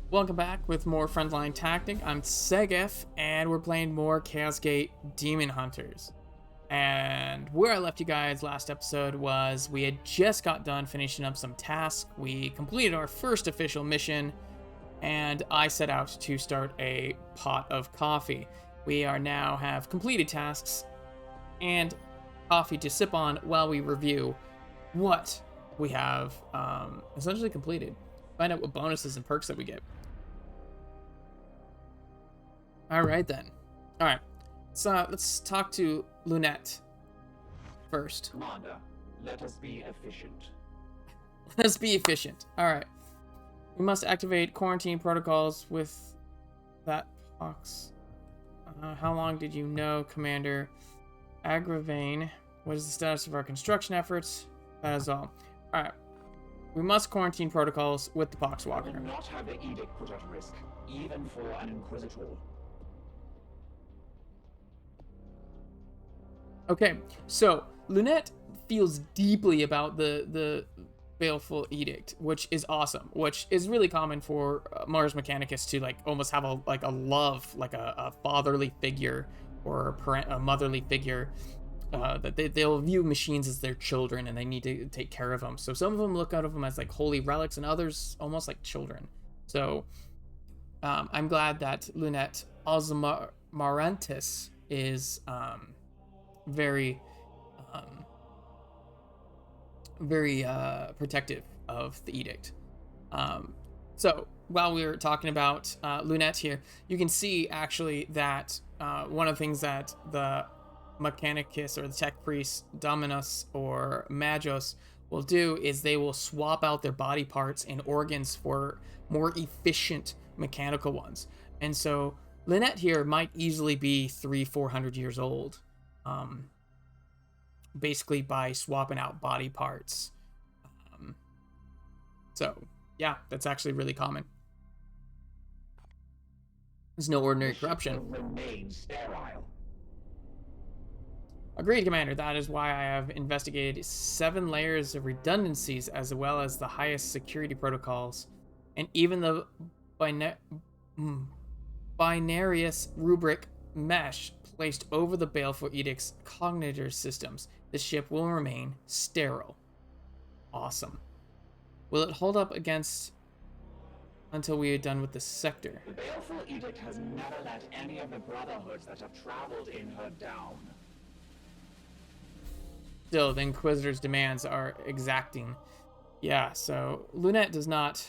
Welcome back with more Frontlinetactic. I'm Segef, and we're playing more Chaos Gate Demon Hunters. And where I left you guys last episode was we had just got done finishing up some tasks. We completed our first official mission, and I set out to start a pot of coffee. We are now have completed tasks and coffee to sip on while we review what we have essentially completed. Find out what bonuses and perks that we get. All right then. All right. So let's talk to Lunette first. Commander, let us be efficient. Let's be efficient. All right. We must activate quarantine protocols with that pox. How long did you know, Commander? Agravane. What is the status of our construction efforts? That is all. All right. We must quarantine protocols with the Poxwalker. I will not have the edict put at risk, even for an Inquisitor. Okay, so Lunette feels deeply about the Baleful Edict, which is awesome, which is really common for Mars Mechanicus to like almost have a love, like a fatherly figure or a motherly figure. That they'll view machines as their children and they need to take care of them. So some of them look out of them as like holy relics and others almost like children. So I'm glad that Lunette Osmarantis is very protective of the edict. So while we were talking about Lunette here, you can see actually that one of the things that the Mechanicus or the Tech Priest, Dominus or Magos will do is they will swap out their body parts and organs for more efficient mechanical ones. And so Lunette here might easily be 300-400 years old. Basically by swapping out body parts. So yeah, that's actually really common. There's no ordinary corruption. Remain sterile. Agreed, Commander. That is why I have investigated 7 layers of redundancies as well as the highest security protocols, and even the binarious rubric mesh placed over the Baleful Edict's cognitor systems. The ship will remain sterile. Awesome. Will it hold up against until we are done with the sector? The Baleful Edict has never let any of the Brotherhoods that have traveled in her down. Still, the Inquisitor's demands are exacting. Yeah, so Lunette does not...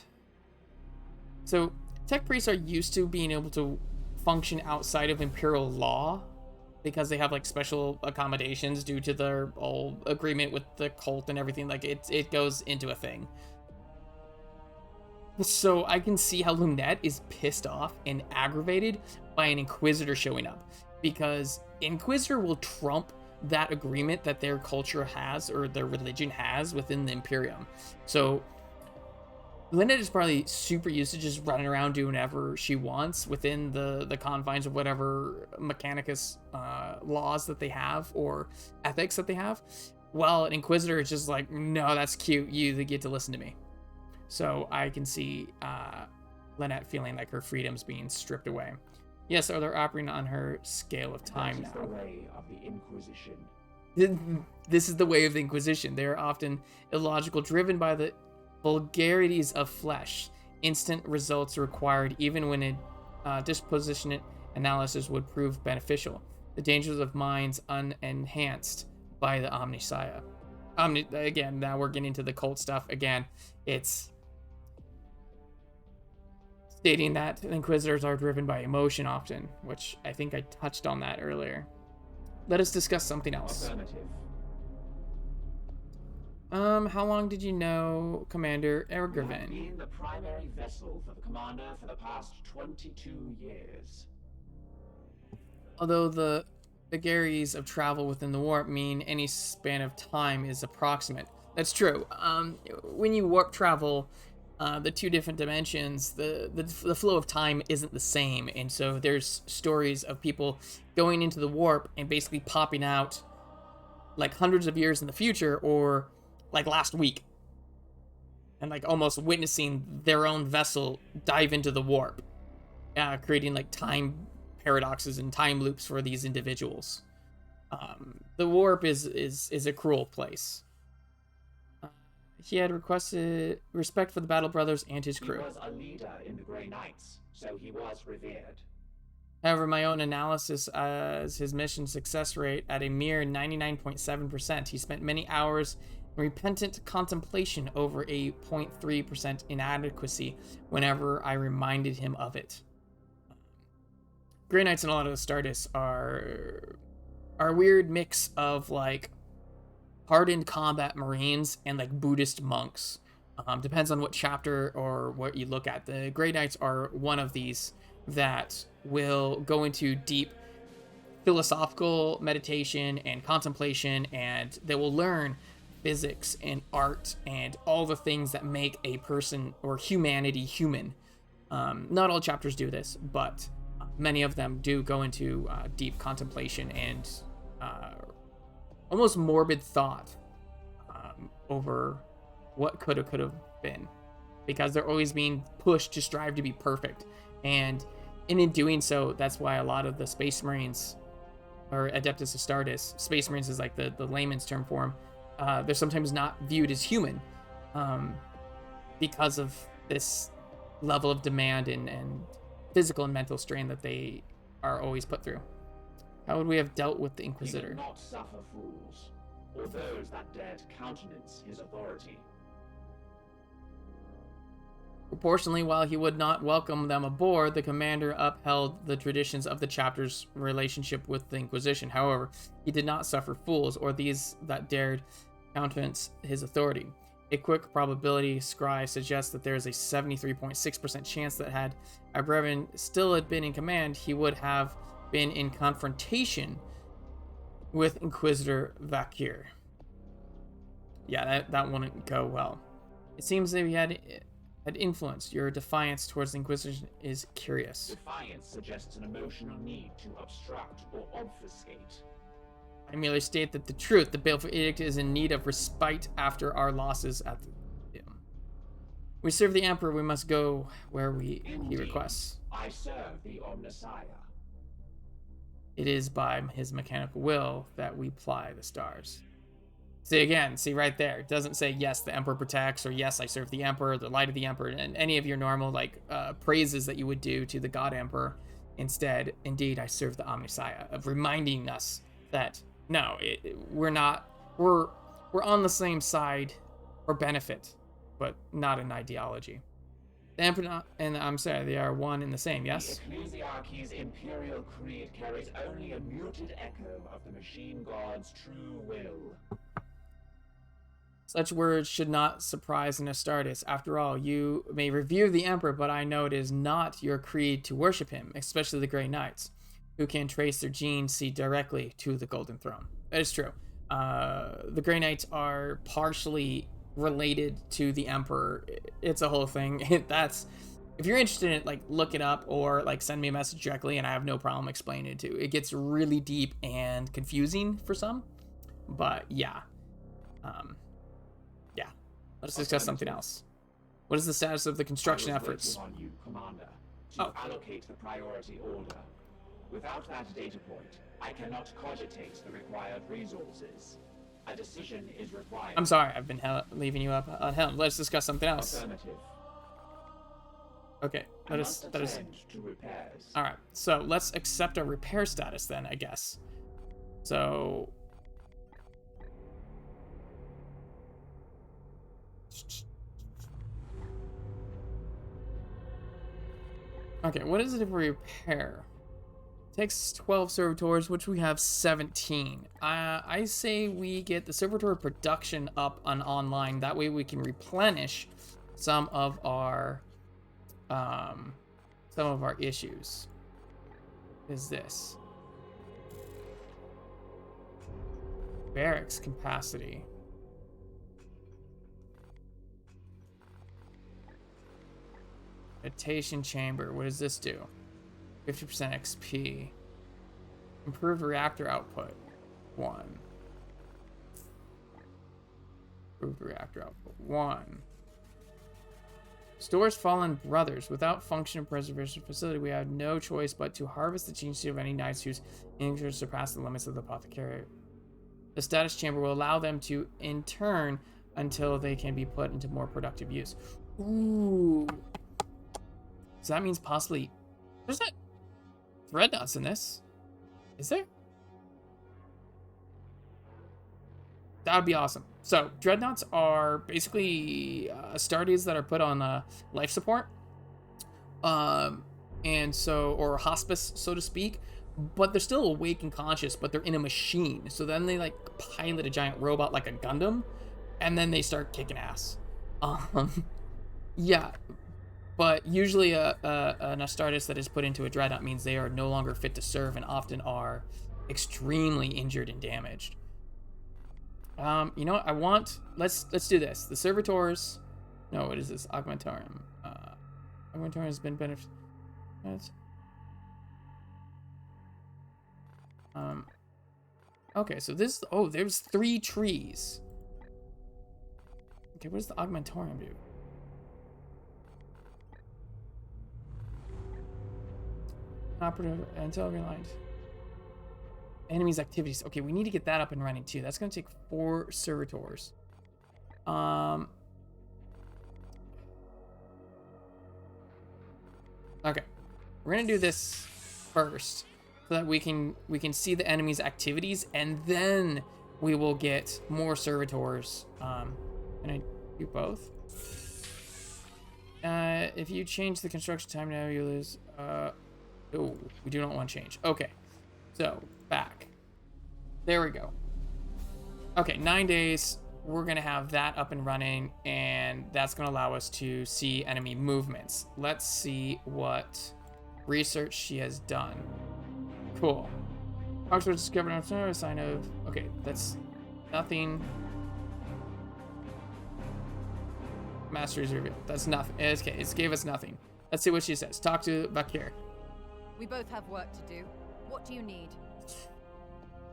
So, Tech Priests are used to being able to function outside of Imperial law because they have like special accommodations due to their whole agreement with the cult and everything. Like it goes into a thing. So I can see how Lunette is pissed off and aggravated by an Inquisitor showing up, because Inquisitor will trump that agreement that their culture has or their religion has within the Imperium. So Lunette is probably super used to just running around doing whatever she wants within the confines of whatever Mechanicus laws that they have or ethics that they have. Well, an Inquisitor is just like, no, that's cute. You get to listen to me. So I can see Lunette feeling like her freedom's being stripped away. Yes, or they're operating on her scale of time now. That is the way of the Inquisition. This is the way of the Inquisition. They are often illogical, driven by the vulgarities of flesh. Instant results required even when a dispositionate analysis would prove beneficial. The dangers of minds unenhanced by the Omnissiah. Again, now we're getting to the cult stuff. Again, it's stating that the Inquisitors are driven by emotion often, which I think I touched on that earlier. Let us discuss something else. Affirmative. How long did you know Commander I have Ergraven? been the primary vessel for the Commander for the past 22 years. Although the vagaries of travel within the warp mean any span of time is approximate. That's true. When you warp travel, the two different dimensions, the flow of time isn't the same, and so there's stories of people going into the warp and basically popping out like hundreds of years in the future or like last week. and like almost witnessing their own vessel dive into the warp, creating like time paradoxes and time loops for these individuals. The warp is a cruel place. He had requested respect for the Battle Brothers and his crew. He was a leader in the Grey Knights, so he was revered. However, my own analysis as his mission success rate at a mere 99.7%. He spent many hours in repentant contemplation over a 0.3% inadequacy whenever I reminded him of it. Grey Knights and a lot of the Stardust are a weird mix of like hardened combat marines and like Buddhist monks. Depends on what chapter or what you look at. The Grey Knights are one of these that will go into deep philosophical meditation and contemplation, and they will learn physics and art and all the things that make a person or humanity human. Not all chapters do this, but many of them do go into deep contemplation and almost morbid thought over what could have been, because they're always being pushed to strive to be perfect. And in doing so, that's why a lot of the Space Marines, or Adeptus Astartes, Space Marines is like the layman's term for them, they're sometimes not viewed as human because of this level of demand and physical and mental strain that they are always put through. How would we have dealt with the Inquisitor? He did not suffer fools, or those that dared countenance his authority. Proportionally, while he would not welcome them aboard, the commander upheld the traditions of the chapter's relationship with the Inquisition. However, he did not suffer fools, or these that dared countenance his authority. A quick probability scry suggests that there is a 73.6% chance that had Abrevin still had been in command, he would have been in confrontation with Inquisitor Vakir. Yeah, that wouldn't go well. It seems that he had influenced. Your defiance towards the Inquisition is curious. Defiance suggests an emotional need to obstruct or obfuscate. I merely state that the truth, the Baleful Edict, is in need of respite after our losses at the... We serve the Emperor, we must go where he requests. I serve the Omnissiah. It is by his mechanical will that we ply the stars. See right there. It doesn't say, yes, the Emperor protects, or yes, I serve the Emperor, the light of the Emperor, and any of your normal praises that you would do to the God Emperor. Instead, indeed, I serve the Omnissiah, of reminding us that, no, we're on the same side for benefit, but not in ideology. The Emperor and the Omnissiah, they are one and the same, yes? The Ecclesiarchy's imperial creed carries only a muted echo of the machine god's true will. Such words should not surprise an Astartes. After all, you may revere the Emperor, but I know it is not your creed to worship him, especially the Grey Knights, who can trace their genes directly to the Golden Throne. That is true. The Grey Knights are partially related to the Emperor. It's a whole thing. If you're interested in it, look it up, or send me a message directly, and I have no problem explaining it to you. It gets really deep and confusing for some, but yeah. Let's discuss something else. What is the status of the construction efforts? On you, Commander, to allocate the priority order. Without that data point, I cannot cogitate the required resources. A decision is required. I'm sorry, I've been leaving you up on helm. Let's discuss something else. Affirmative. Okay, that is. To repairs. All right, so let's accept our repair status then, I guess. So. Okay, what is it if we repair? It takes 12 servitors, which we have 17. I say we get the servitor production up on online. That way we can replenish some of our issues. Is this barracks capacity? Meditation chamber. What does this do? 50% XP. Improved reactor output. 1. Improved reactor output. 1. Stores Fallen Brothers. Without function and preservation facility, we have no choice but to harvest the gene seed of any knights whose interests surpass the limits of the apothecary. The status chamber will allow them to intern until they can be put into more productive use. Ooh. So that means possibly... There's not Dreadnoughts in this. Is there? That would be awesome. So, Dreadnoughts are basically Astartes that are put on life support. And so, or hospice, so to speak. But they're still awake and conscious, but they're in a machine. So then they, like, pilot a giant robot like a Gundam. And then they start kicking ass. Yeah. But usually an Astartes that is put into a Dreadnought means they are no longer fit to serve and often are extremely injured and damaged. You know what? Let's do this. The Servitors. No, what is this? Augmentorium. Augmentorium has been benefited. Okay, so this. Oh, there's 3 trees. Okay, what does the Augmentorium do? Operative intelligent lines. Enemies activities. Okay, we need to get that up and running too. That's gonna take 4 servitors. Okay, we're gonna do this first so that we can see the enemy's activities, and then we will get more servitors. Can I do both? If you change the construction time now, you lose. Oh, we do not want to change. Okay, so back. There we go. Okay, 9 days. We're gonna have that up and running, and that's gonna allow us to see enemy movements. Let's see what research she has done. Cool. Oxford discovered a sign of. Okay, that's nothing. Master's reveal. That's nothing. Okay, it gave us nothing. Let's see what she says. Talk to Bakir. We both have work to do. What do you need?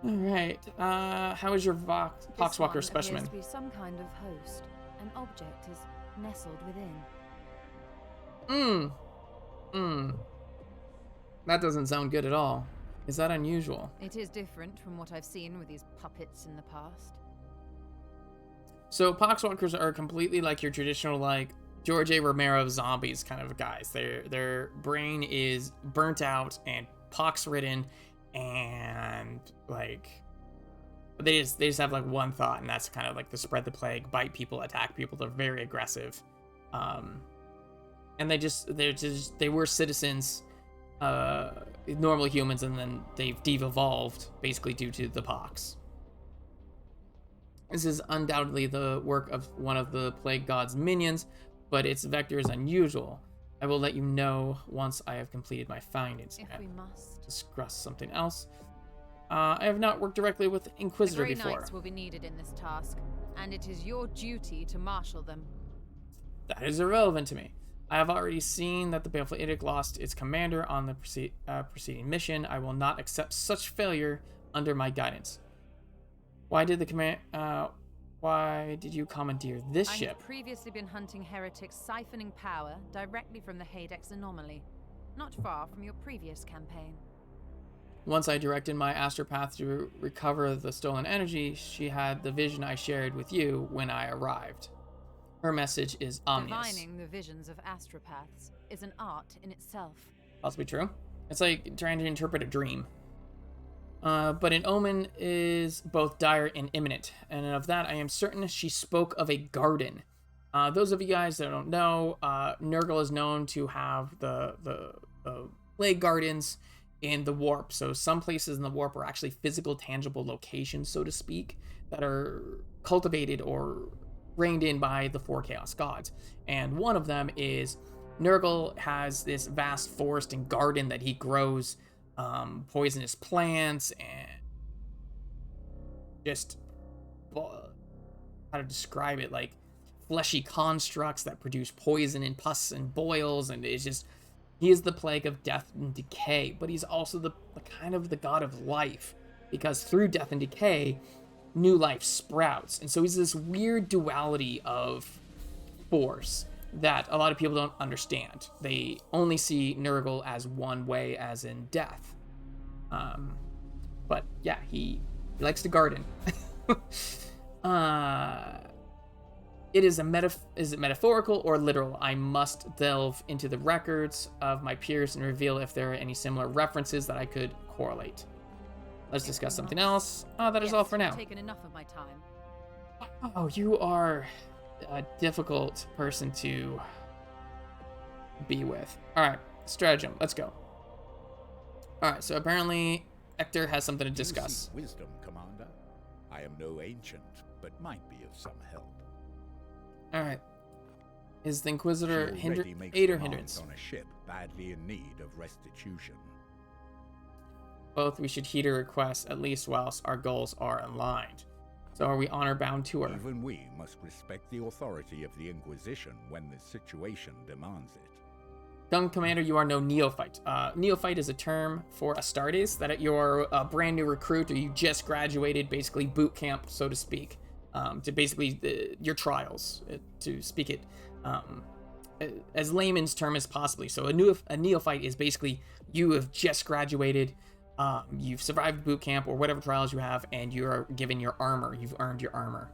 All right. How is your Poxwalker specimen? This one appears to be some kind of host. An object is nestled within. That doesn't sound good at all. Is that unusual? It is different from what I've seen with these puppets in the past. So Poxwalkers are completely like your traditional, like, George A. Romero zombies kind of guys. Their brain is burnt out and pox-ridden, and like they just have like one thought, and that's kind of like to spread the plague, bite people, attack people. They're very aggressive, and they were citizens, normal humans, and then they've de-evolved basically due to the pox. This is undoubtedly the work of one of the plague god's minions, but its vector is unusual. I will let you know once I have completed my findings. If we must discuss something else. I have not worked directly with Inquisitor the Grey before. Knights will be needed in this task, and it is your duty to marshal them. That is irrelevant to me. I have already seen that the Baleful Edict lost its commander on the preceding mission. I will not accept such failure under my guidance. Why did you commandeer this ship? I have previously been hunting heretics siphoning power directly from the Hadex anomaly, not far from your previous campaign. Once I directed my astropath to recover the stolen energy, she had the vision I shared with you when I arrived. Her message is ominous. Divining the visions of astropaths is an art in itself. Possibly true. It's like trying to interpret a dream. But an omen is both dire and imminent, and of that I am certain. She spoke of a garden. Those of you guys that don't know, Nurgle is known to have the plague gardens in the warp. So some places in the warp are actually physical, tangible locations, so to speak, that are cultivated or reigned in by the 4 Chaos Gods. And one of them is Nurgle has this vast forest and garden that he grows poisonous plants and just, how to describe it, like fleshy constructs that produce poison and pus and boils, and it's just, he is the plague of death and decay, but he's also the kind of the god of life, because through death and decay, new life sprouts. And so he's this weird duality of force, that a lot of people don't understand. They only see Nurgle as one way, as in death. But yeah, he likes to garden. Is it metaphorical or literal? I must delve into the records of my peers and reveal if there are any similar references that I could correlate. Let's discuss something else. That is all for now. Taken enough of my time. Oh, you are a difficult person to be with. All right, stratagem. Let's go. All right, so apparently Hector has something to discuss. You seek wisdom, Commander. I am no ancient, but might be of some help. All right. Is the Inquisitor makes aid or demands hindrance? on a ship badly in need of restitution. Both. We should heed her requests at least whilst our goals are aligned. So are we honor bound to her? Even we must respect the authority of the Inquisition when the situation demands it. Young Commander, you are no neophyte. Neophyte is a term for Astartes, that you're a brand new recruit or you just graduated, basically boot camp, so to speak, to basically your trials, to speak it as layman's term as possibly. So a neophyte is basically you have just graduated, you've survived boot camp or whatever trials you have, and you're given your armor. You've earned your armor.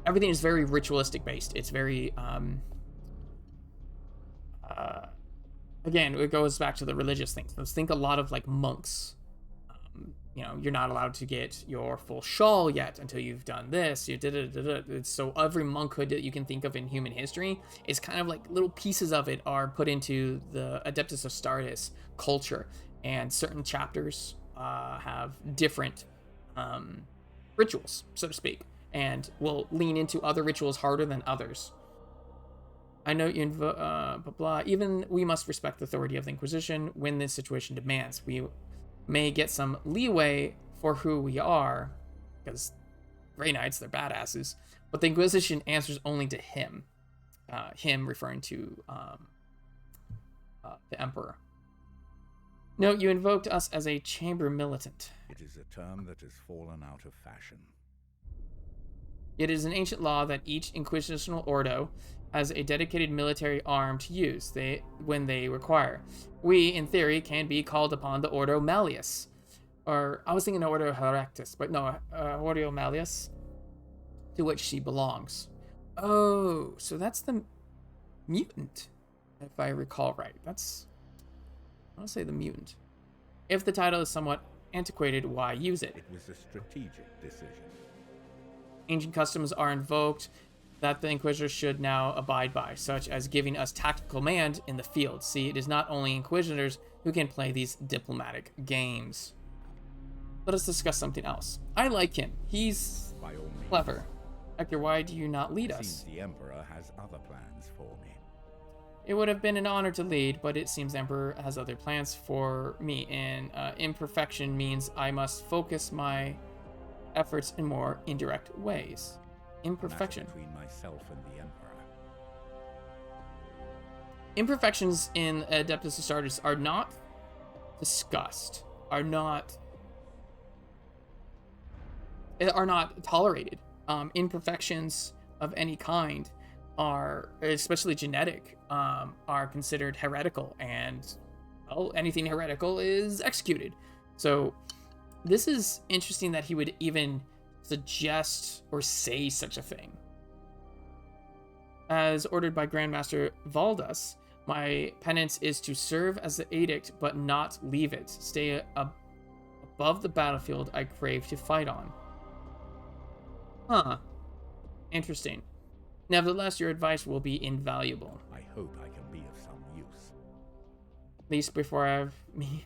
Everything is very ritualistic based. It's very again, it goes back to the religious things. Let's think a lot of like monks. You're not allowed to get your full shawl yet until you've done this. So every monkhood that you can think of in human history is kind of like little pieces of it are put into the Adeptus Astartes culture, and certain chapters have different rituals, so to speak, and will lean into other rituals harder than others. I know you blah, blah. Even we must respect the authority of the Inquisition when this situation demands. We may get some leeway for who we are, because Grey Knights, they're badasses, but the Inquisition answers only to him. Him referring to the Emperor. Note, you invoked us as a chamber militant. It is a term that has fallen out of fashion. It is an ancient law that each Inquisitional Ordo has a dedicated military arm to use when they require. We, in theory, can be called upon the Ordo Malleus. Or, I was thinking Ordo Heractus, but no, Ordo Malleus, to which she belongs. Oh, so that's the mutant, if I recall right. I want to say the mutant. If the title is somewhat antiquated, why use it? It was a strategic decision. Ancient customs are invoked that the Inquisitors should now abide by, such as giving us tactical command in the field. See, it is not only Inquisitors who can play these diplomatic games. Let us discuss something else. I like him. He's clever. Hector, why do you not lead us? Seems the Emperor has other plans for me. It would have been an honor to lead, but it seems the Emperor has other plans for me, and imperfection means I must focus my efforts in more indirect ways. Imperfection. Between myself and the Emperor. Imperfections in Adeptus Astartes are not discussed, are not tolerated. Imperfections of any kind are, especially genetic, are considered heretical, and well, anything heretical is executed. So this is interesting that he would even suggest or say such a thing. As ordered by Grandmaster Valdas, my penance is to serve as the edict but not leave it. Stay above the battlefield I crave to fight on. Huh. Interesting. Nevertheless, your advice will be invaluable. I hope I can be of some use. At least before I've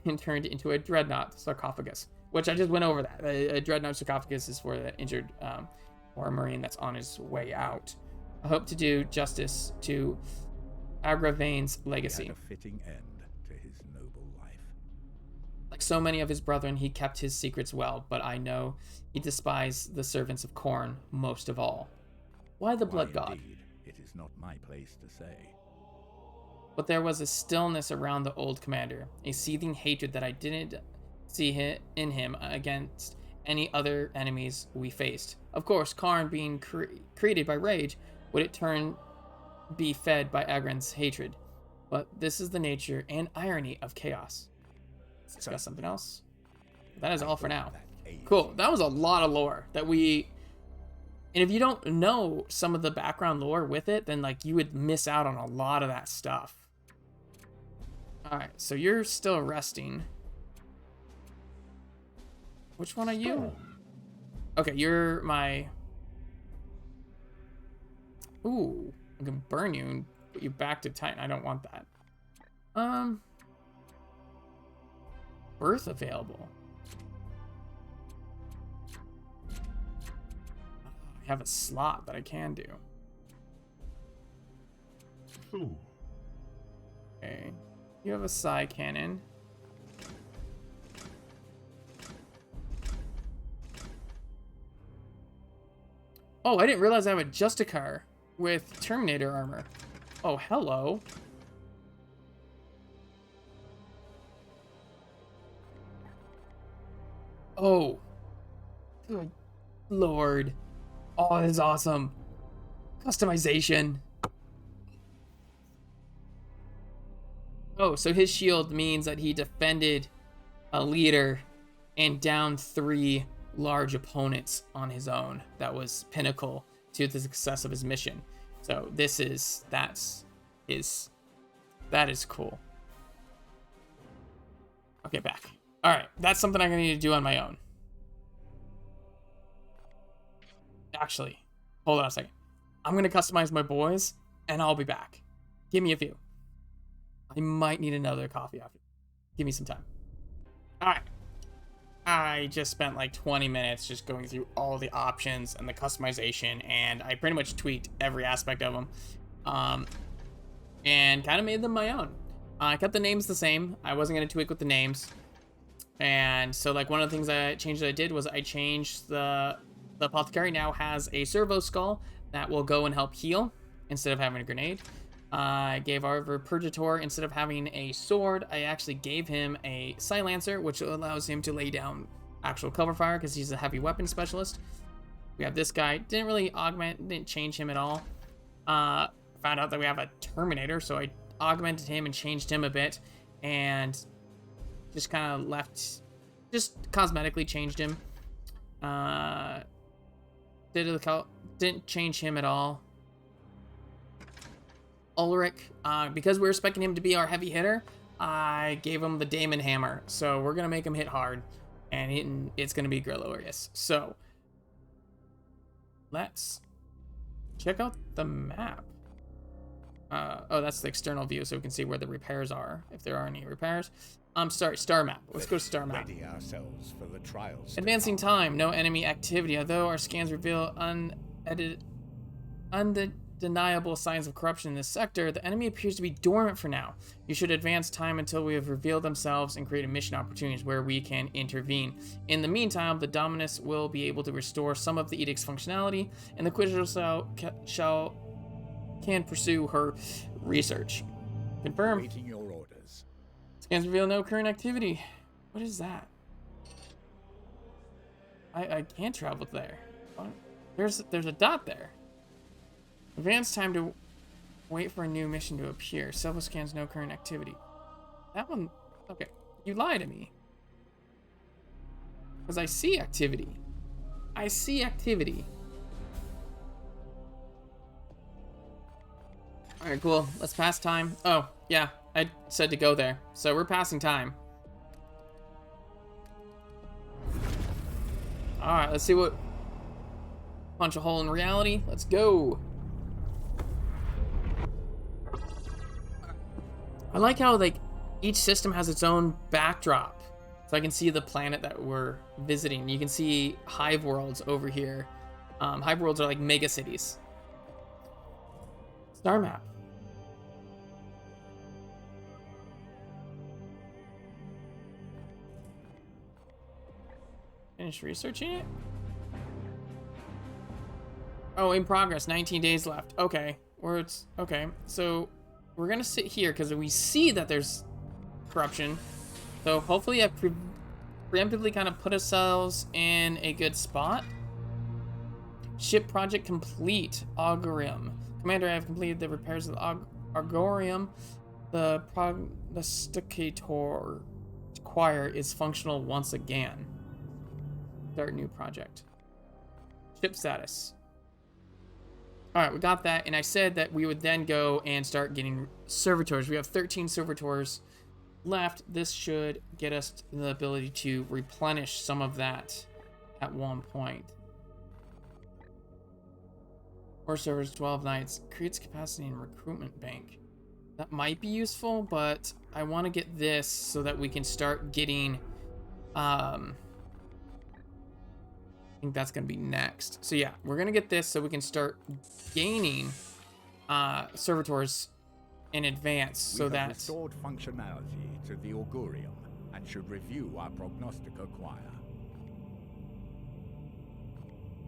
been turned into a dreadnought sarcophagus. Which I just went over that. A dreadnought sarcophagus is for the injured war marine that's on his way out. I hope to do justice to Agravain's legacy. He had a fitting end to his noble life. Like so many of his brethren, he kept his secrets well, but I know he despised the servants of Khorne most of all. Why the blood god? Indeed, it is not my place to say. But there was a stillness around the old commander, a seething hatred that I didn't see in him against any other enemies we faced. Of course, Karn being created by rage, would it turn be fed by Agran's hatred, but this is the nature and irony of chaos. Let's discuss something else. That is all for now. Cool. That was a lot of lore that we... And if you don't know some of the background lore with it, then like you would miss out on a lot of that stuff. Alright, so you're still resting. Which one are you? Okay, you're my... Ooh, I can burn you and put you back to Titan. I don't want that. Birth available. I have a slot that I can do. Ooh. Okay. You have a psi cannon. Oh, I didn't realize I have a Justicar with Terminator armor. Oh, hello. Oh. Good Lord. Oh, this is awesome. Customization. Oh, so his shield means that he defended a leader and downed 3 large opponents on his own. That was pinnacle to the success of his mission. So that is cool. Okay, back. All right, that's something I'm gonna need to do on my own. Actually, hold on a second. I'm gonna customize my boys, and I'll be back. Give me a few. I might need another coffee after. Give me some time. All right. I just spent like 20 minutes just going through all the options and the customization, and I pretty much tweaked every aspect of them, and kind of made them my own. I kept the names the same. I wasn't going to tweak with the names. And so like one of the things I did was I changed the apothecary now has a servo skull that will go and help heal instead of having a grenade. I gave our Purgator, instead of having a sword, I actually gave him a silencer, which allows him to lay down actual cover fire because he's a heavy weapon specialist. We have this guy. Didn't really augment, didn't change him at all. Found out that we have a Terminator, so I augmented him and changed him a bit, and just kind of left, just cosmetically changed him. Didn't change him at all. Ulrich, because we were expecting him to be our heavy hitter, I gave him the Daemon Hammer. So we're gonna make him hit hard, and it's gonna be glorious. So let's check out the map. Oh, that's the external view, so we can see where the repairs are, if there are any repairs. Sorry, star map. Let's go to star map. Ready ourselves for the trials. Advancing time, no enemy activity. Although our scans reveal undeniable signs of corruption in this sector, the enemy appears to be dormant for now. You should advance time until we have revealed themselves and created mission opportunities where we can intervene. In the meantime, the Dominus will be able to restore some of the Edict's functionality, and the Inquisitor can pursue her research. Confirm. Waiting your orders. Scans reveal no current activity. What is that? I can't travel there. What? There's a dot there. Advance time to wait for a new mission to appear. Self scans no current activity. That one, okay. You lie to me. Because I see activity. I see activity. Alright, cool. Let's pass time. Oh, yeah. I said to go there. So we're passing time. Alright, let's see what... Punch a hole in reality. Let's go. I like how, like, each system has its own backdrop. So I can see the planet that we're visiting. You can see hive worlds over here. Hive worlds are like mega cities. Star map. Finish researching it? Oh, in progress. 19 days left. Okay. Okay. So we're gonna sit here because we see that there's corruption. So hopefully I preemptively kind of put ourselves in a good spot. Ship project complete. Augurim. Commander, I have completed the repairs of the Argorium. The prognosticator choir is functional once again. Start new project. Ship status. Alright, we got that, and I said that we would then go and start getting servitors. We have 13 servitors left. This should get us the ability to replenish some of that at one point. 4 servers, 12 nights. Creates capacity in recruitment bank. That might be useful, but I want to get this so that we can start getting... I think that's going to be next. So yeah, we're going to get this so we can start gaining servitors in advance so we have that... restored functionality to the Augurium and should review our prognostica choir.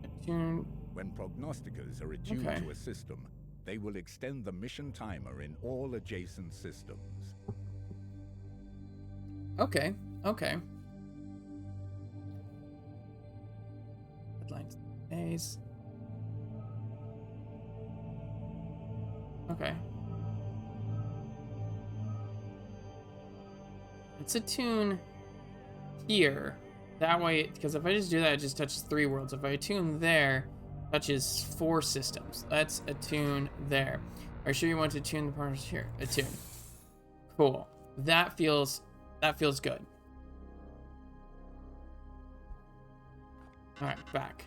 Attune... When prognosticas are attuned to a system, they will extend the mission timer in all adjacent systems. Okay, okay. Deadlines, days. Okay. Let's attune here. That way, because if I just do that, it just touches 3 worlds. If I attune there, touches 4 systems. Let's attune there. Are you sure you want to attune the partners here? Attune. Cool. That feels good. Alright, back.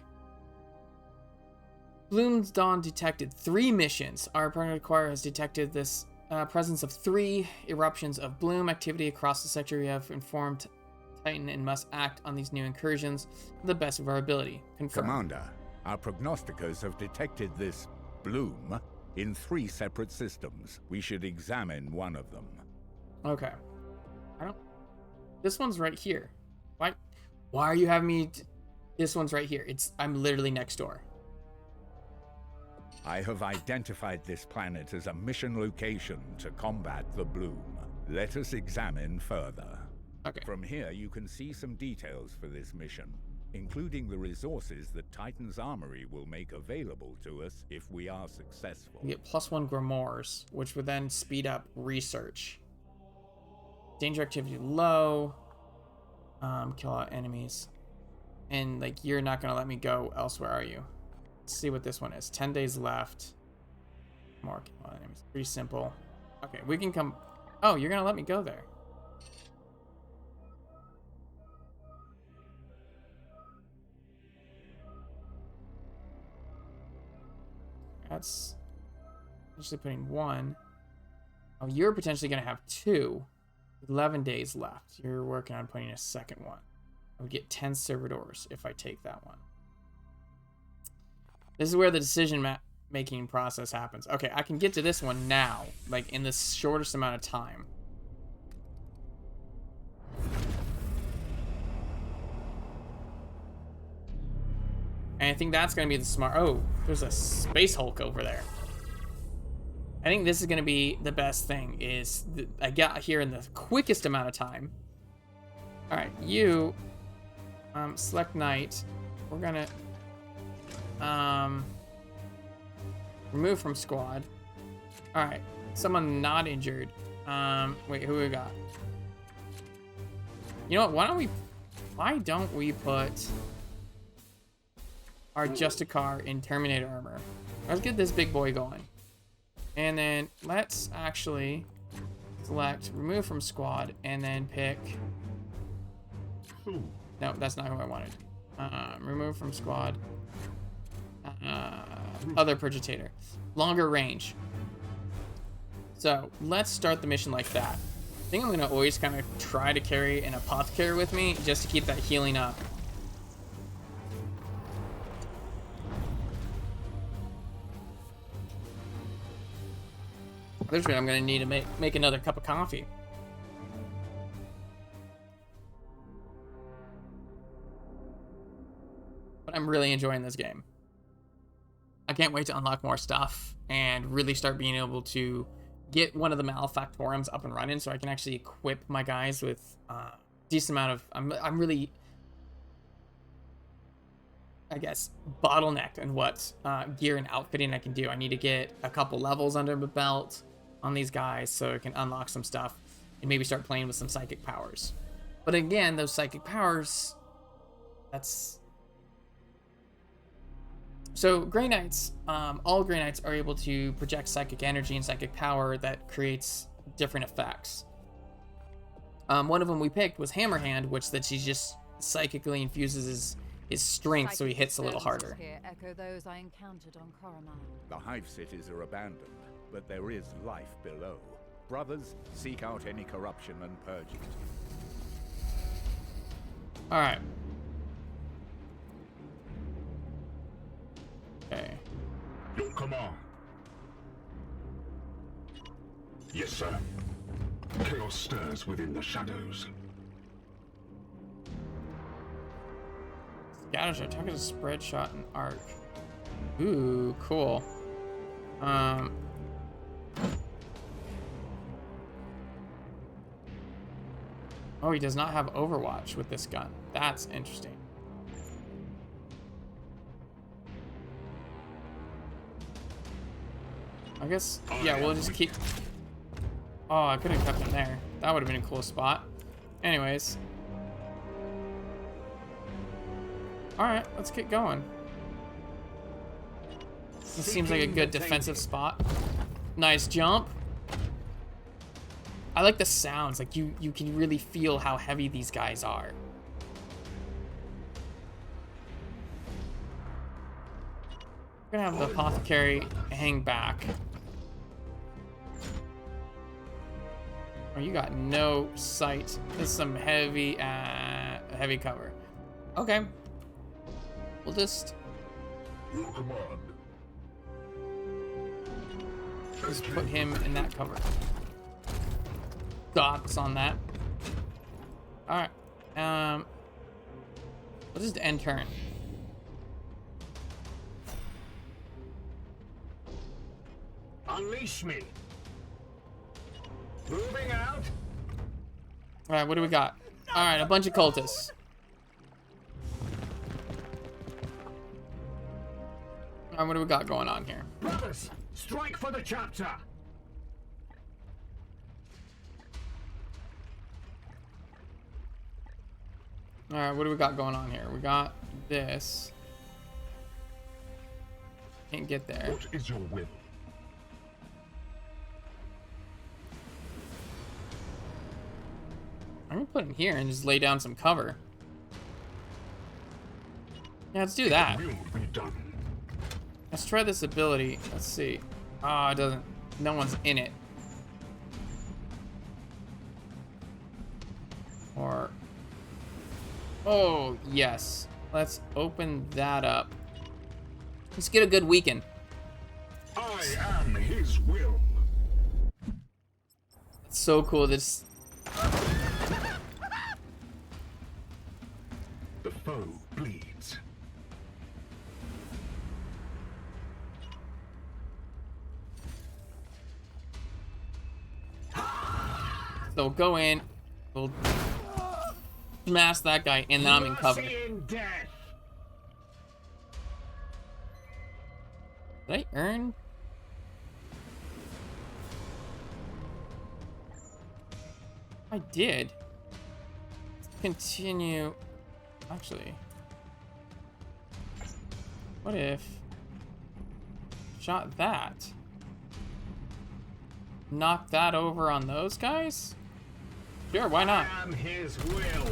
Bloom's Dawn detected 3 missions. Our partner choir has detected this presence of 3 eruptions of bloom activity across the sector. We have informed Titan and must act on these new incursions to the best of our ability. Confirm. Commander, our prognosticas have detected this bloom in 3 separate systems. We should examine one of them. Okay. This one's right here. Why are you having me... This one's right here. I'm literally next door. I have identified this planet as a mission location to combat the bloom. Let us examine further. Okay. From here, you can see some details for this mission, including the resources that Titan's Armory will make available to us if we are successful. We get +1 grimoires, which would then speed up research. Danger activity low. Kill out enemies. And, like, you're not going to let me go elsewhere, are you? Let's see what this one is. 10 days left. More kill out enemies. Pretty simple. Okay, we can come... Oh, you're going to let me go there. That's potentially putting 1. Oh, you're potentially going to have 2. 11 days left. You're working on putting a second one. I would get 10 servitors if I take that one. This is where the decision-making process happens. Okay, I can get to this one now, like in the shortest amount of time. And I think that's going to be the smart... Oh, there's a Space Hulk over there. I think this is going to be the best thing, is I got here in the quickest amount of time. Alright, you... select Knight. We're going to... remove from squad. Alright, someone not injured. Wait, who we got? You know what, why don't we put... our Justicar in Terminator armor. Let's get this big boy going. And then let's actually select remove from squad and then pick... No, that's not who I wanted. Remove from squad. Other Purgitator. Longer range. So let's start the mission like that. I think I'm going to always kind of try to carry an apothecary with me just to keep that healing up. There's where I'm going to need to make another cup of coffee. But I'm really enjoying this game. I can't wait to unlock more stuff and really start being able to get one of the Malefactoriums up and running so I can actually equip my guys with decent amount of... I guess, bottlenecked in what gear and outfitting I can do. I need to get a couple levels under my belt on these guys so I can unlock some stuff and maybe start playing with some psychic powers. But again, those psychic powers, that's... So Grey Knights, all Grey Knights are able to project psychic energy and psychic power that creates different effects. One of them we picked was Hammerhand, which that she just psychically infuses his strength so he hits a little harder. Here echo those I encountered on Koromar. The hive cities are abandoned, but there is life below. Brothers, seek out any corruption and purge it. Alright. Okay. Your command. Yes, sir. Chaos stirs within the shadows. Scatter shot, target a spread shot and arc. Ooh, cool. Oh, he does not have Overwatch with this gun. That's interesting. I guess, yeah, we'll just keep... Oh, I could have kept him there. That would have been a cool spot. Anyways. Alright, let's get going. This seems like a good defensive spot. Nice jump. I like the sounds. Like, you can really feel how heavy these guys are. We're gonna have the Apothecary hang back. Oh, you got no sight. This is some heavy cover. Okay. We'll just... Your command. Just put him in that cover. Dots on that. Alright. We'll just end turn. Unleash me. Moving out. Alright, what do we got? Alright, a bunch of cultists. Alright, what do we got going on here? Brothers, strike for the chapter. Alright, what do we got going on here? We got this. Can't get there. What is your will? I'm gonna put him here and just lay down some cover. Yeah, let's do that. It will be done. Let's try this ability. Let's see. Oh, it doesn't. No one's in it. Or... Oh, yes. Let's open that up. Let's get a good weekend. I am his will. It's so cool. This... The foe bleeds. So we'll go in. We'll smash that guy, and then I'm in cover. Mercy in death. Did I earn? I did. Let's continue. Actually, what if shot that? Knock that over on those guys? Sure, why not? I am his will.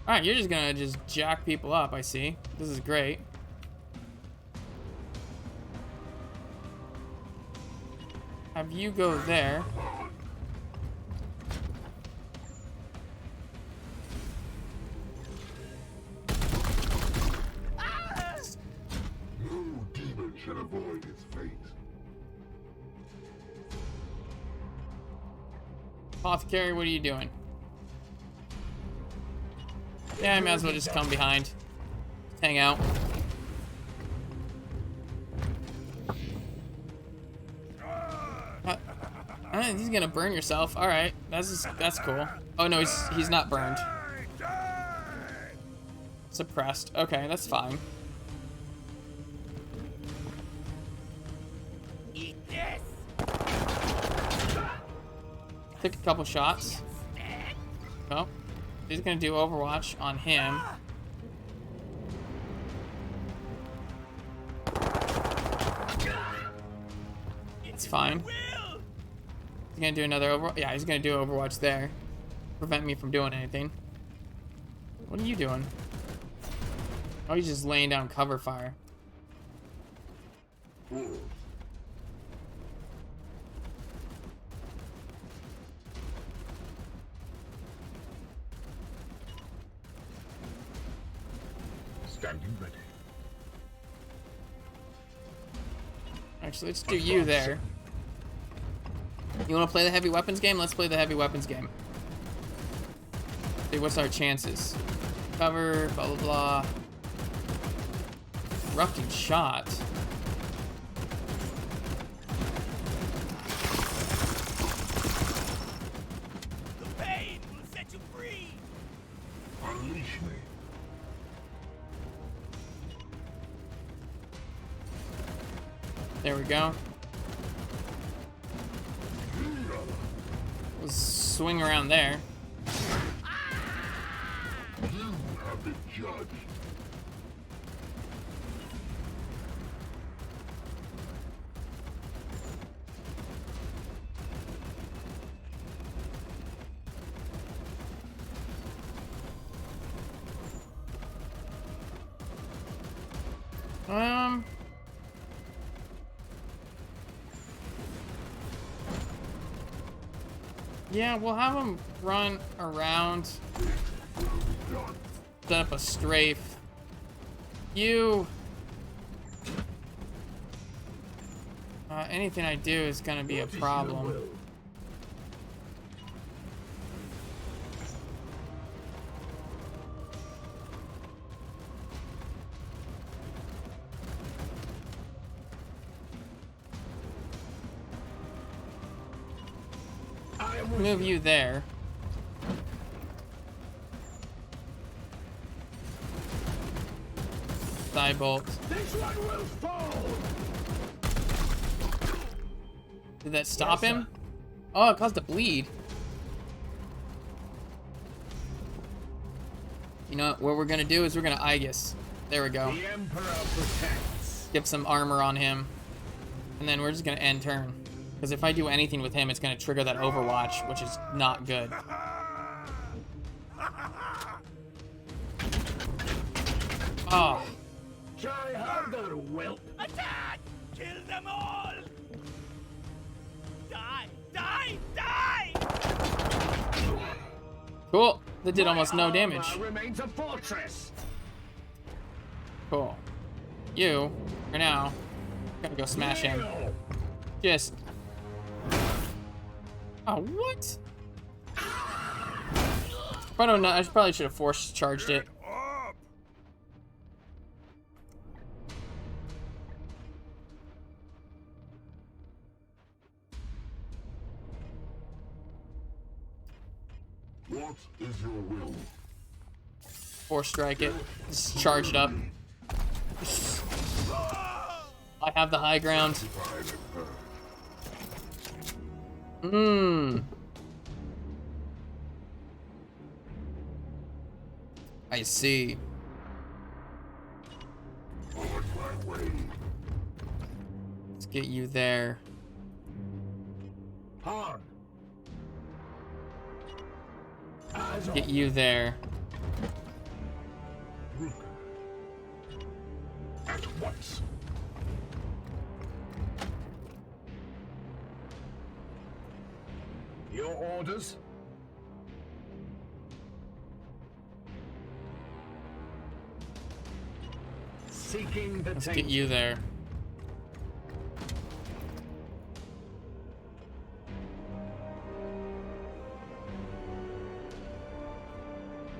Alright, you're just gonna just jack people up, I see. This is great. Have you go there. No demon shall avoid its fate. Apothecary, what are you doing? Yeah, I might as well just come behind. Just hang out. He's gonna burn yourself. All right, that's cool. Oh no, he's not burned. Suppressed. Okay, that's fine. Eat this. Took a couple shots. Oh, he's gonna do Overwatch on him. It's fine. He's gonna do another Yeah, he's gonna do Overwatch there. Prevent me from doing anything. What are you doing? Oh, he's just laying down cover fire. Standing ready. Actually, let's do you there. You want to play the heavy weapons game? Let's play the heavy weapons game. See, what's our chances? Cover, blah, blah, blah. Erupting shot. The pain will set you free. Unleash me. There we go. Let's swing around there. You have been judged. Yeah, we'll have him run around. Set up a strafe. Anything I do is gonna be a problem. Move you there. Bolt. This one will fall. Did that stop him? Oh, it caused a bleed. You know what we're gonna do is we're gonna Aegis. There we go. The Emperor protects. Get some armor on him. And then we're just gonna end turn. Because if I do anything with him, it's gonna trigger that Overwatch, which is not good. Oh. Try harder, whelp. Attack! Kill them all! Die! Die! Die! Cool. That did almost no damage. Remains a fortress. Cool. You, for now, gotta go smash him. Just. Oh, what? I don't know. I probably should have force charged it. What is your will? Force strike it. Just charge it up. I have the high ground. I see. On my way. Let's get you there. On. Get you there. At once. Your orders? Seeking the Let's get you there.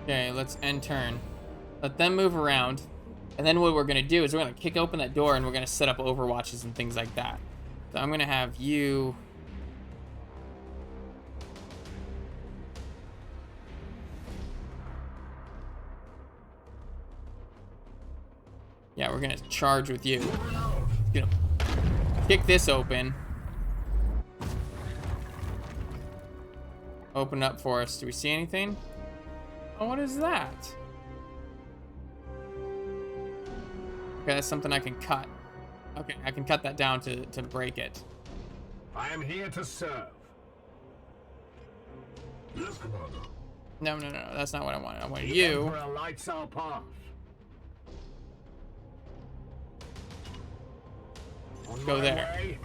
Okay, let's end turn. Let them move around. And then what we're going to do is we're going to kick open that door and we're going to set up overwatches and things like that. So I'm going to have you... Yeah, we're gonna charge with you. Gonna kick this open. Open up for us. Do we see anything? Oh, what is that? Okay, that's something I can cut. Okay, I can cut that down to break it. I am here to serve. Yes, Commander. No, that's not what I wanted. I wanted The you. Emperor lights our path. On Go my there. way.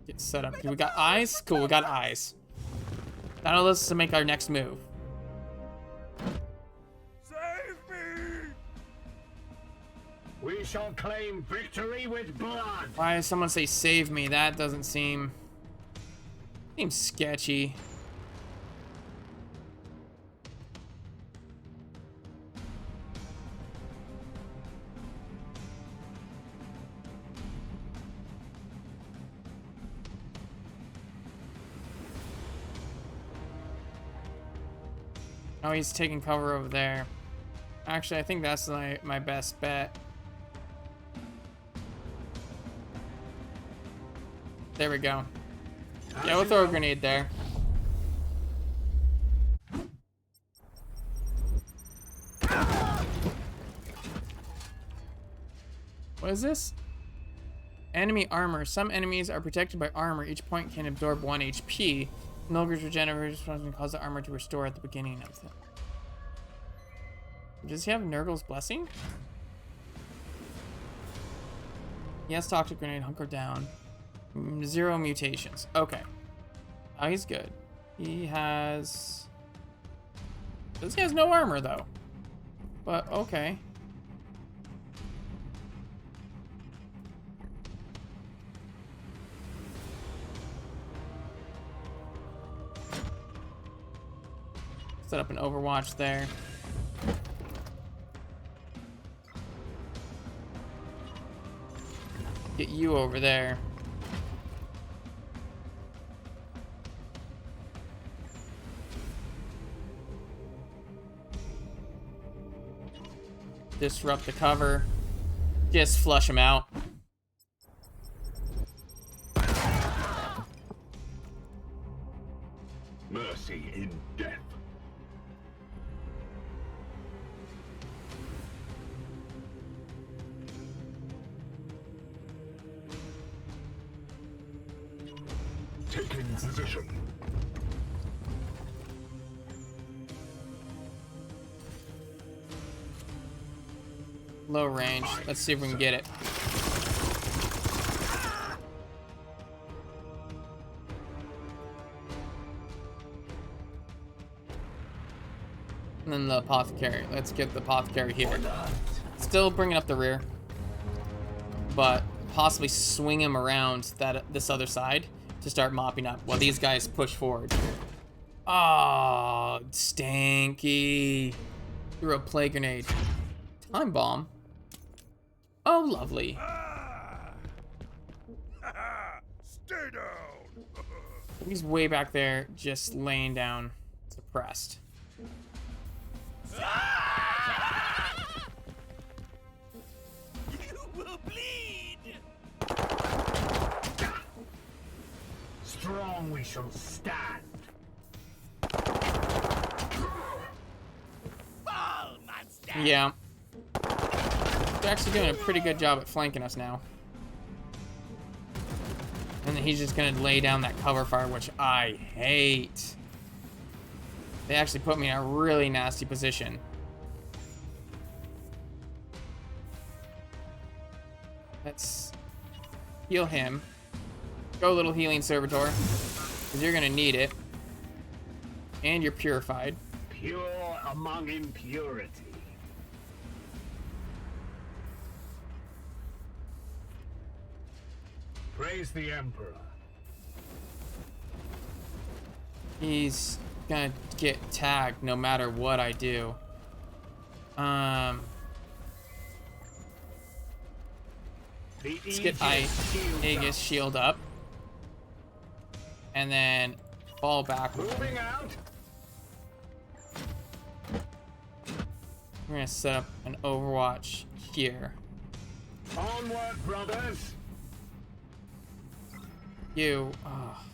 Get set up. We got eyes? Cool, we got eyes. That'll allow us to make our next move. Save me! We shall claim victory with blood. Why does someone say save me? That doesn't seems sketchy. Oh, he's taking cover over there. Actually, I think that's my best bet. There we go. Yeah, we'll throw a grenade there. What is this? Enemy armor. Some enemies are protected by armor. Each point can absorb 1 HP. Nulger's regeneration can cause the armor to restore at the beginning of the... Does he have Nurgle's blessing? Yes, toxic grenade, hunker down. 0 mutations. Okay. Oh, he's good. He has... This guy has no armor, though. But, okay. Set up an Overwatch there. Get you over there. Disrupt the cover. Just flush him out. Mercy in death. Taking position. Low range. Let's see if we can get it. And then the apothecary. Let's get the apothecary here. Still bringing up the rear, but possibly swing him around this other side to start mopping up while these guys push forward. Oh, stanky. Threw a plague grenade. Time bomb. Oh, lovely. Stay down! He's way back there, just laying down, suppressed. You will bleed! Strong we shall stand. Fall, monster! Yeah. They're actually doing a pretty good job at flanking us now. And then he's just gonna lay down that cover fire, which I hate. They actually put me in a really nasty position. Let's heal him. Go, little healing servitor, because you're gonna need it. And you're purified. Pure among impurity. Praise the Emperor. He's gonna get tagged no matter what I do. Let's get Aegis shield up. And then fall back. Moving out. We're gonna set up an Overwatch here. Onward, brothers! You. Oh.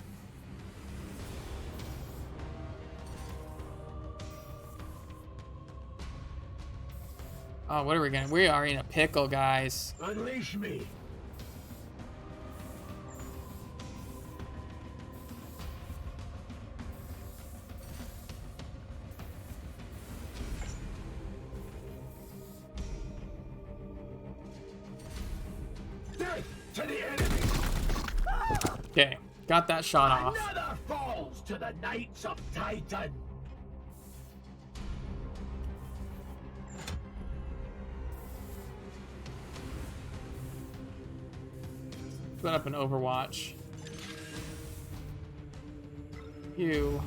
Oh, what are we gonna? We are in a pickle, guys. Unleash me! Death to the enemy! Okay, got that shot off. Another falls to the Knights of Titan! Set up an Overwatch. You.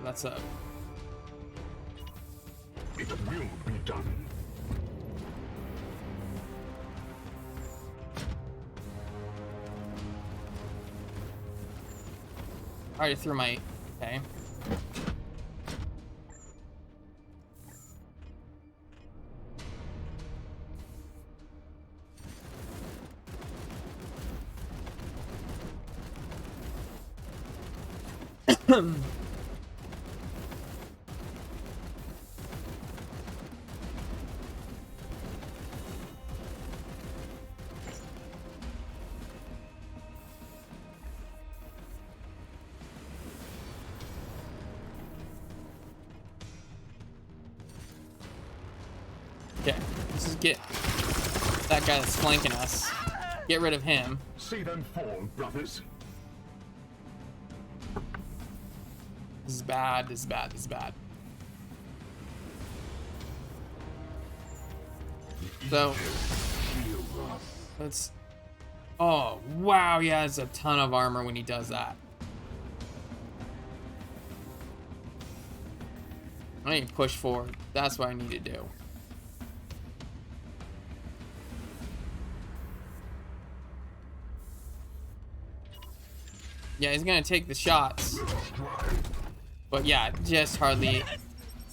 That's a. It will be done. I already threw my. Okay. Okay, let's just get that guy that's flanking us. Get rid of him. See them fall, brothers. This is bad, this is bad, this is bad. So, let's... Oh, wow, he has a ton of armor when he does that. I need to push forward. That's what I need to do. Yeah, he's gonna take the shots. But yeah, just hardly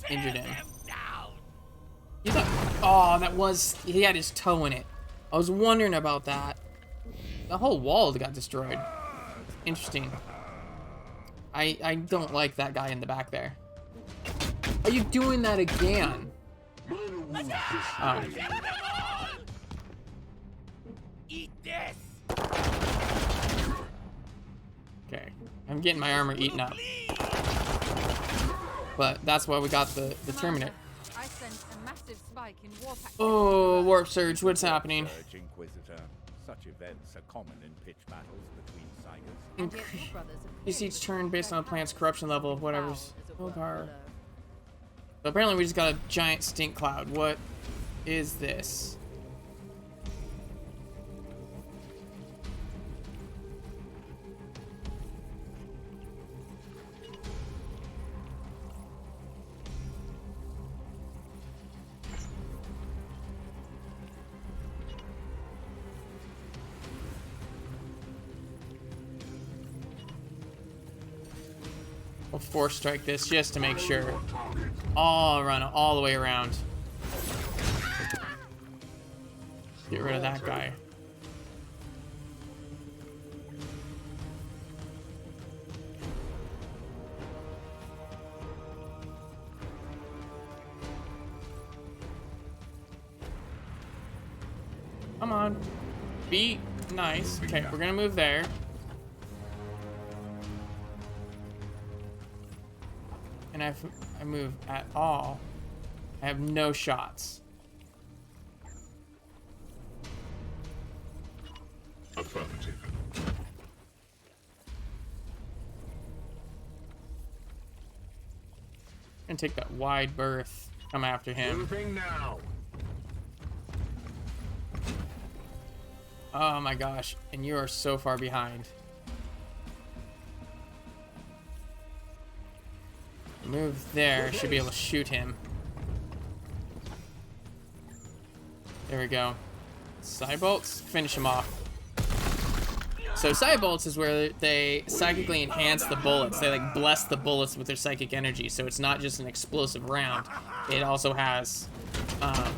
injured him. He's not, oh, that was, he had his toe in it. I was wondering about that. The whole wall got destroyed. Interesting. I don't like that guy in the back there. Are you doing that again? Oh. Eat this. Okay, I'm getting my armor eaten up. But that's why we got the Terminator. I sent a massive spike in warp activity. Oh, warp surge, what's happening? Surge, Inquisitor. Such events are common in pitch battles between Cygers. And yet your brothers have Use clearly each turn based on the plant's corruption level of whatever's foul, as it were, willpower. below. So apparently we just got a giant stink cloud. What is this? We'll force strike this just to make sure. All run all the way around. Get rid of that guy. Come on. Be nice. Okay, we're gonna move there. And if I move at all, I have no shots. Affirmative. And take that wide berth. Come after him. Moving now. Oh my gosh. And you are so far behind. Move there. Should be able to shoot him. There we go. Psy bolts, finish him off. So Psy bolts is where they psychically enhance the bullets. They like bless the bullets with their psychic energy, so it's not just an explosive round. It also has, oh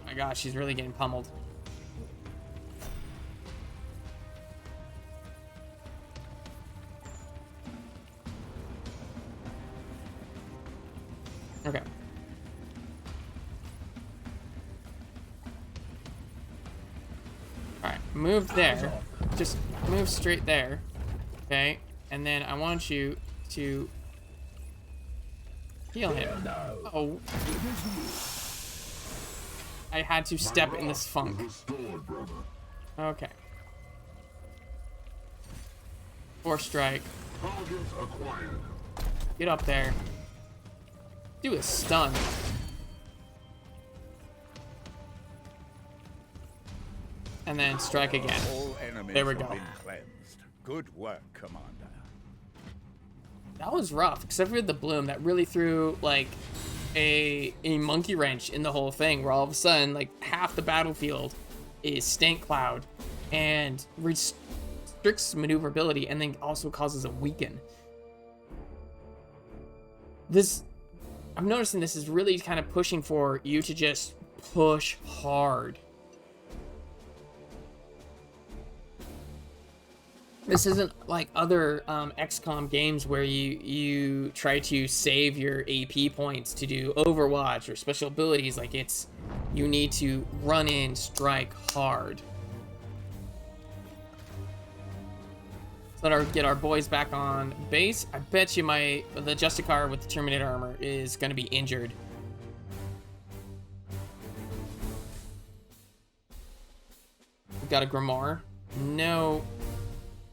my gosh, she's really getting pummeled. Okay. Alright, move there. Just move straight there. Okay? And then I want you to heal him. Oh. I had to step in this funk. Okay. Force strike. Get up there. Do a stun. And then strike again. There we go. Good work, Commander. That was rough, except for the bloom. That really threw like a monkey wrench in the whole thing, where all of a sudden like half the battlefield is stank cloud and restricts maneuverability, and then also causes a weaken. I'm noticing this is really kind of pushing for you to just push hard. This isn't like other XCOM games where you try to save your AP points to do Overwatch or special abilities. Like you need to run in, strike hard. Let's get our boys back on base. I bet you the Justicar with the Terminator armor is gonna be injured. We got a Grimoire. No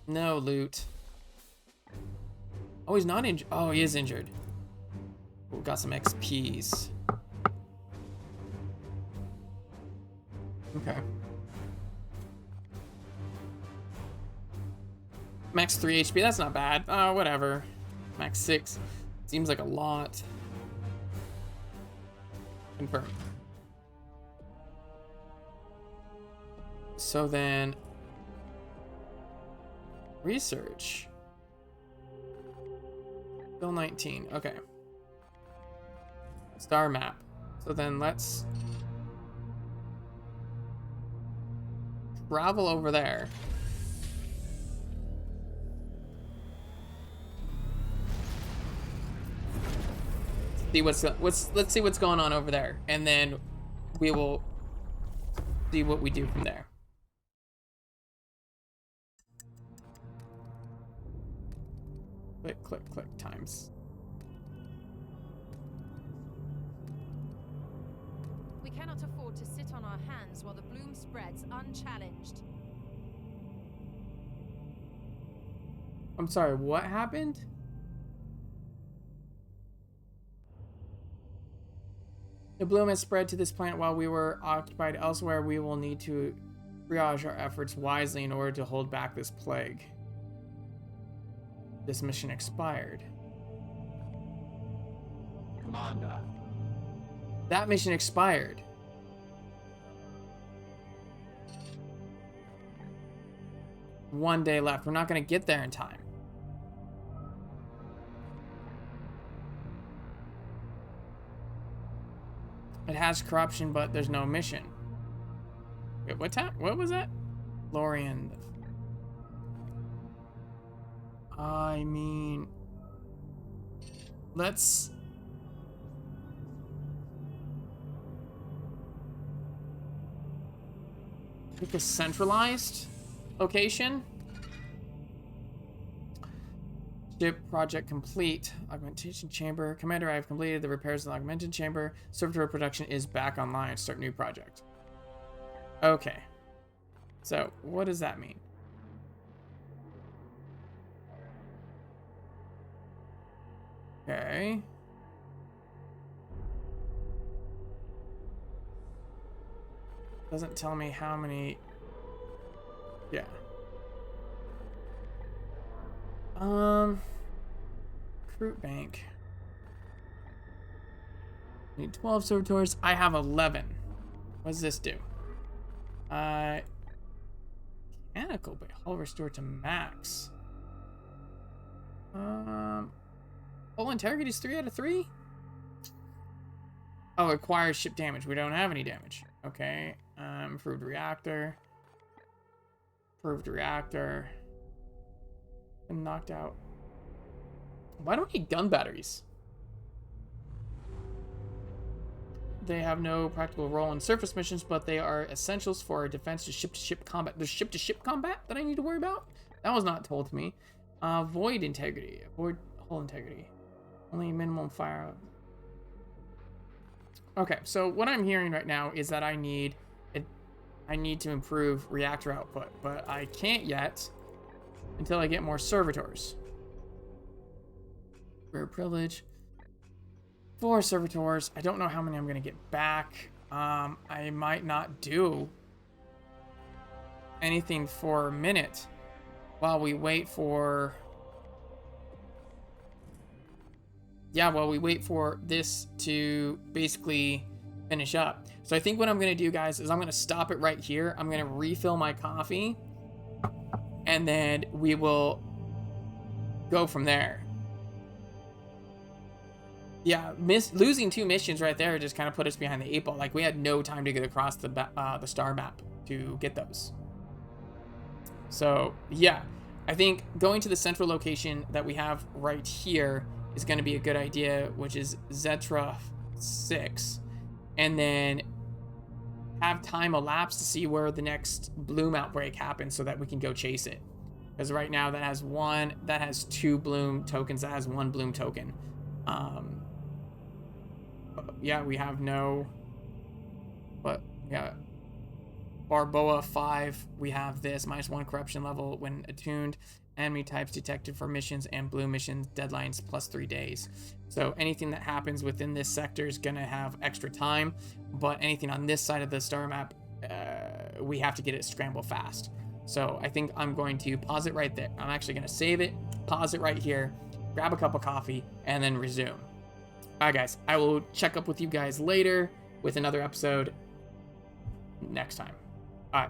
loot. Oh, he's not injured. Oh, he is injured. We got some XPs. Okay. Max 3 HP, that's not bad. Whatever. Max 6. Seems like a lot. Confirm. So then... research. Bill 19. Okay. Star map. So then let's... travel over there. Let's see what's going on over there, and then we will see what we do from there. Click times. We cannot afford to sit on our hands while the bloom spreads unchallenged. I'm sorry, what happened? The bloom has spread to this planet while we were occupied elsewhere. We will need to triage our efforts wisely in order to hold back this plague. This mission expired. Commander. That mission expired. One day left. We're not going to get there in time. It has corruption, but there's no mission. Wait, what was that? Lorian. I mean... let's... pick a centralized location. Ship project complete. Augmentation chamber. Commander, I have completed the repairs in the augmented chamber. Servitor production is back online. Start new project. Okay. So, what does that mean? Okay. Doesn't tell me how many. Yeah. Recruit bank. Need 12 servitors. I have 11. What does this do? Mechanical, but hull restored to max. Hull integrity is 3 out of 3? Oh, acquires ship damage. We don't have any damage. Okay. Improved reactor. Improved reactor. Been knocked out. Why don't we need gun batteries? They have no practical role in surface missions, but they are essentials for our defense to ship-to-ship combat. There's ship-to-ship combat that I need to worry about? That was not told to me. Void integrity. Void hull integrity. Only minimum fire. Okay, so what I'm hearing right now is that I need to improve reactor output, but I can't yet until I get more servitors. Rare privilege. 4 servitors. I don't know how many I'm gonna get back. I might not do anything for a minute while we wait for. Yeah, while we wait for this to basically finish up. So I think what I'm going to do, guys, is I'm going to stop it right here. I'm going to refill my coffee. And then we will go from there. Yeah, losing 2 missions right there just kind of put us behind the 8 ball. Like, we had no time to get across the star map to get those. So, yeah. I think going to the central location that we have right here is going to be a good idea, which is Zetra 6, and then have time elapse to see where the next bloom outbreak happens so that we can go chase it. Because right now that has 2 bloom tokens, that has 1 bloom token. Yeah, we have no, but yeah, Barboa 5, we have this -1 corruption level when attuned. Enemy types detected for missions and blue missions deadlines +3 days. So anything that happens within this sector is going to have extra time, but anything on this side of the star map, we have to get it scramble fast. So I think I'm going to pause it right there. I'm actually going to save it, pause it right here, grab a cup of coffee, and then resume. All right, guys, I will check up with you guys later with another episode next time. All right.